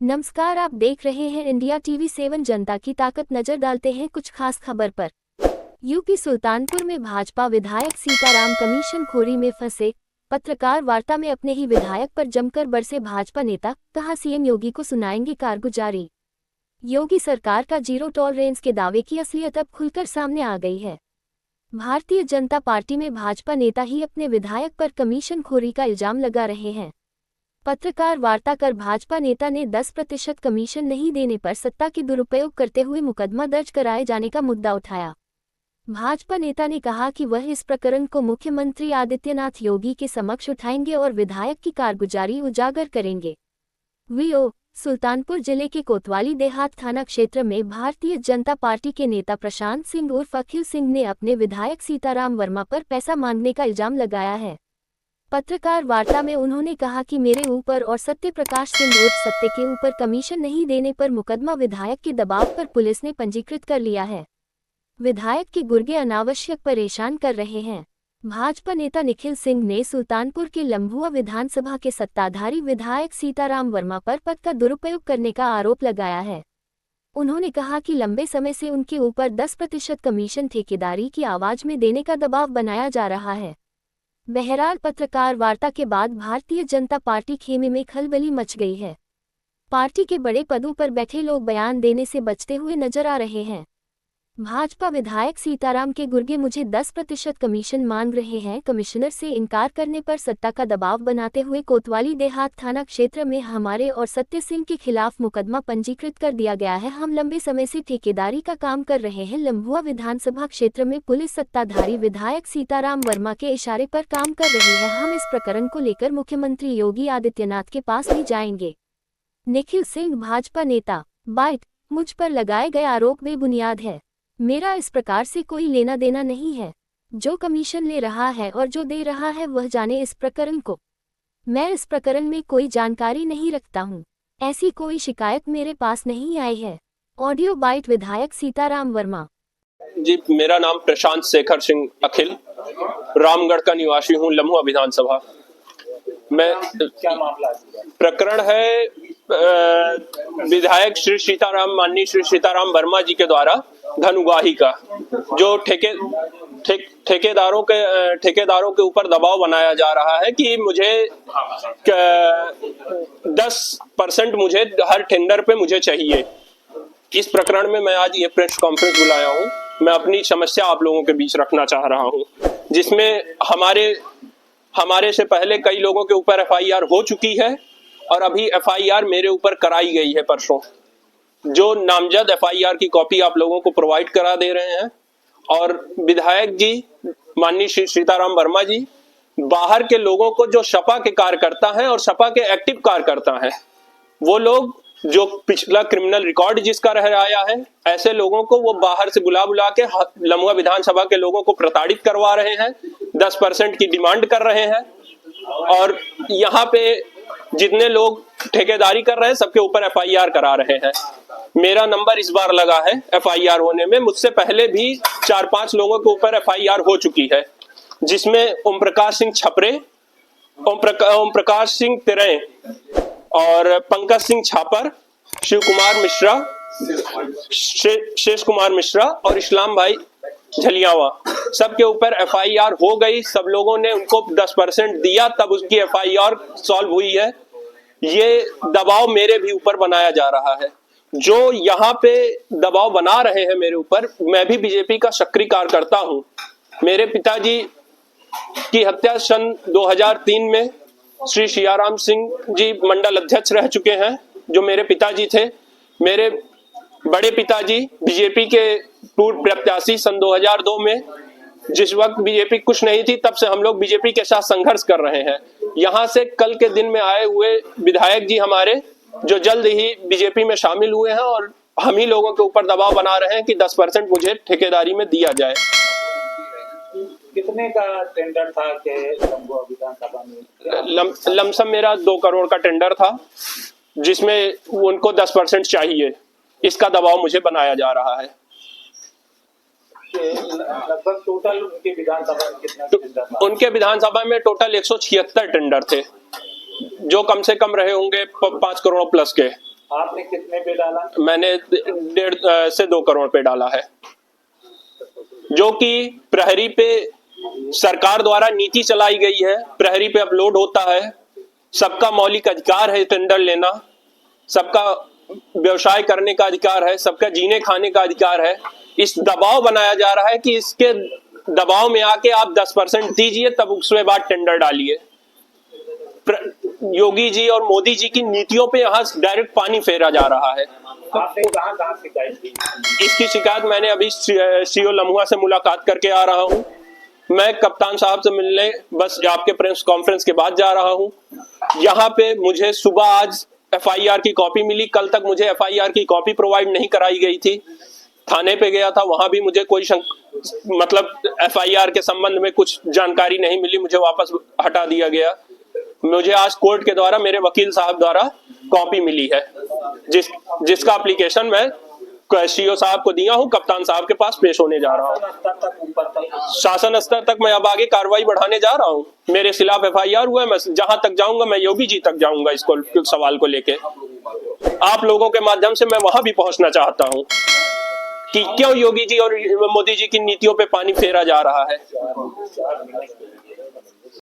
नमस्कार, आप देख रहे हैं इंडिया टीवी 7 जनता की ताकत। नजर डालते हैं कुछ खास खबर पर। यूपी सुल्तानपुर में भाजपा विधायक सीताराम कमीशन खोरी में फंसे। पत्रकार वार्ता में अपने ही विधायक पर जमकर बरसे भाजपा नेता, कहा सीएम योगी को सुनाएंगे कारगुजारी। योगी सरकार का जीरो टॉलरेंस के दावे की असलियत अब खुलकर सामने आ गई है। भारतीय जनता पार्टी में भाजपा नेता ही अपने विधायक पर कमीशन खोरी का इल्जाम लगा रहे हैं। पत्रकार वार्ता कर भाजपा नेता ने 10% कमीशन नहीं देने पर सत्ता की दुरुपयोग करते हुए मुकदमा दर्ज कराए जाने का मुद्दा उठाया। भाजपा नेता ने कहा कि वह इस प्रकरण को मुख्यमंत्री आदित्यनाथ योगी के समक्ष उठाएंगे और विधायक की कारगुजारी उजागर करेंगे। वीओ सुल्तानपुर जिले के कोतवाली देहात थाना क्षेत्र में भारतीय जनता पार्टी के नेता प्रशांत सिंह उर्फ अखिल सिंह ने अपने विधायक सीताराम वर्मा पर पैसा मांगने का इल्जाम लगाया है। पत्रकार वार्ता में उन्होंने कहा कि मेरे ऊपर और सत्य प्रकाश सिंह उर्फ सत्य के ऊपर कमीशन नहीं देने पर मुकदमा विधायक के दबाव पर पुलिस ने पंजीकृत कर लिया है। विधायक के गुर्गे अनावश्यक परेशान कर रहे हैं। भाजपा नेता निखिल सिंह ने सुल्तानपुर के लम्भुआ विधानसभा के सत्ताधारी विधायक सीताराम वर्मा पर पद का दुरुपयोग करने का आरोप लगाया है। उन्होंने कहा कि लंबे समय से उनके ऊपर 10% कमीशन ठेकेदारी की आवाज में देने का दबाव बनाया जा रहा है। बहरहाल पत्रकार वार्ता के बाद भारतीय जनता पार्टी खेमे में खलबली मच गई है। पार्टी के बड़े पदों पर बैठे लोग बयान देने से बचते हुए नजर आ रहे हैं। भाजपा विधायक सीताराम के गुर्गे मुझे 10% कमीशन मांग रहे हैं। कमिश्नर से इनकार करने पर सत्ता का दबाव बनाते हुए कोतवाली देहात थाना क्षेत्र में हमारे और सत्य सिंह के खिलाफ मुकदमा पंजीकृत कर दिया गया है। हम लंबे समय से ठेकेदारी का काम कर रहे हैं। लम्भुआ विधानसभा क्षेत्र में पुलिस सत्ताधारी विधायक सीताराम वर्मा के इशारे पर काम कर रही है। हम इस प्रकरण को लेकर मुख्यमंत्री योगी आदित्यनाथ के पास भी जाएंगे। निखिल सिंह भाजपा नेता, बाइट, मुझ पर लगाए गए आरोप बेबुनियाद है। मेरा इस प्रकार से कोई लेना देना नहीं है। जो कमीशन ले रहा है और जो दे रहा है वह जाने इस प्रकरण को। मैं इस प्रकरण में कोई जानकारी नहीं रखता हूँ। ऐसी कोई शिकायत मेरे पास नहीं आई है। ऑडियो बाइट विधायक सीताराम वर्मा जी, मेरा नाम प्रशांत शेखर सिंह अखिल, रामगढ़ का निवासी हूँ, लम्हुआ विधानसभा। मैं क्या मामला है? प्रकरण है विधायक माननीय श्री सीताराम वर्मा जी के द्वारा धन उगाही का, जो ठेकेदारों के ऊपर दबाव बनाया जा रहा है कि मुझे 10% मुझे हर टेंडर पे मुझे चाहिए। इस प्रकरण में मैं आज ये प्रेस कॉन्फ्रेंस बुलाया हूँ। मैं अपनी समस्या आप लोगों के बीच रखना चाह रहा हूँ, जिसमें हमारे से पहले कई लोगों के ऊपर एफआईआर हो चुकी है और अभी एफआईआर मेरे ऊपर कराई गई है परसों। जो नामजद एफआईआर की कॉपी आप लोगों को प्रोवाइड करा दे रहे हैं। और विधायक जी माननीय श्री सीताराम वर्मा जी बाहर के लोगों को, जो सपा के कार्यकर्ता हैं और सपा के एक्टिव कार्यकर्ता हैं, वो लोग जो पिछला क्रिमिनल रिकॉर्ड जिसका रह आया है, ऐसे लोगों को वो बाहर से बुला के लम्हुआ विधानसभा के लोगों को प्रताड़ित करवा रहे हैं, 10% की डिमांड कर रहे हैं। और यहाँ पे जितने लोग ठेकेदारी कर रहे हैं सबके ऊपर एफआईआर करा रहे हैं। मेरा नंबर इस बार लगा है एफआईआर होने में। मुझसे पहले भी 4-5 लोगों के ऊपर एफआईआर हो चुकी है, जिसमें ओम प्रकाश सिंह छपरे, ओम प्रकाश सिंह तिरई और पंकज सिंह छापर, शिव कुमार मिश्रा, शेष कुमार मिश्रा और इस्लाम भाई झलियावा, सबके ऊपर एफआईआर हो गई। सब लोगों ने उनको 10% दिया, तब उसकी एफआईआर सॉल्व हुई है। ये दबाव मेरे भी ऊपर बनाया जा रहा है। जो यहाँ पे दबाव बना रहे हैं मेरे ऊपर, मैं भी बीजेपी का सक्रिय कार्यकर्ता हूँ। मेरे पिताजी की हत्या सन 2003 में श्री सियाराम सिंह जी मंडल अध्यक्ष रह चुके हैं, जो मेरे पिताजी थे। मेरे बड़े पिताजी बीजेपी के पूर्व प्रत्याशी सन 2002 में, जिस वक्त बीजेपी कुछ नहीं थी, तब से हम लोग बीजेपी के साथ संघर्ष कर रहे हैं। यहाँ से कल के दिन में आए हुए विधायक जी हमारे, जो जल्द ही बीजेपी में शामिल हुए हैं, और हम ही लोगों के ऊपर दबाव बना रहे हैं कि 10% मुझे ठेकेदारी में दिया जाए। कितने का टेंडर था कि लम्हुआ विधानसभा में? लमसम मेरा 2 करोड़ का टेंडर था, जिसमें उनको 10% चाहिए। इसका दबाव मुझे बनाया जा रहा है। लगभग टोटल उनके विधानसभा में कितना टेंडर था? उनके विधानसभा में टोटल 176 टेंडर थे, जो कम से कम रहे होंगे 5 करोड़ प्लस के। आपने कितने पे डाला? मैंने 1.5 से 2 करोड़ पे डाला है, जो कि प्रहरी पे सरकार द्वारा नीति चलाई गई है। प्रहरी पे अपलोड होता है। सबका मौलिक अधिकार है टेंडर लेना, सबका व्यवसाय करने का अधिकार है, सबका जीने खाने का अधिकार है। इस दबाव बनाया जा रहा है कि इसके दबाव में आके आप 10% दीजिए, तब उसके बाद टेंडर डालिए। योगी जी और मोदी जी की नीतियों पे यहाँ डायरेक्ट पानी फेरा जा रहा है। आपने कहाँ शिकायत की? इसकी शिकायत मैंने अभी सीओ लम्हुआ से मुलाकात करके आ रहा हूँ। मैं कप्तान साहब से मिलने बस आपके प्रेस कॉन्फ्रेंस के बाद जा रहा हूँ। यहाँ पे मुझे सुबह आज एफआईआर की कॉपी मिली। कल तक मुझे एफआईआर की कॉपी प्रोवाइड नहीं कराई गई थी। थाने पे गया था, वहां भी मुझे कोई मतलब एफआईआर के संबंध में कुछ जानकारी नहीं मिली, मुझे वापस हटा दिया गया। मुझे आज कोर्ट के द्वारा मेरे वकील साहब द्वारा कॉपी मिली है, जिसका एप्लीकेशन मैं सीओ साहब को दिया हूं। कप्तान साहब के पास पेश होने जा रहा हूं। शासन स्तर तक मैं अब आगे कार्रवाई बढ़ाने जा रहा हूं। मेरे खिलाफ एफआईआर हुआ है, मैं जहां तक जाऊंगा, मैं योगी जी तक जाऊंगा। इसको सवाल को लेके आप लोगों के माध्यम से मैं वहां भी पहुंचना चाहता हूं कि क्यों योगी जी और मोदी जी की नीतियों पे पानी फेरा जा रहा है।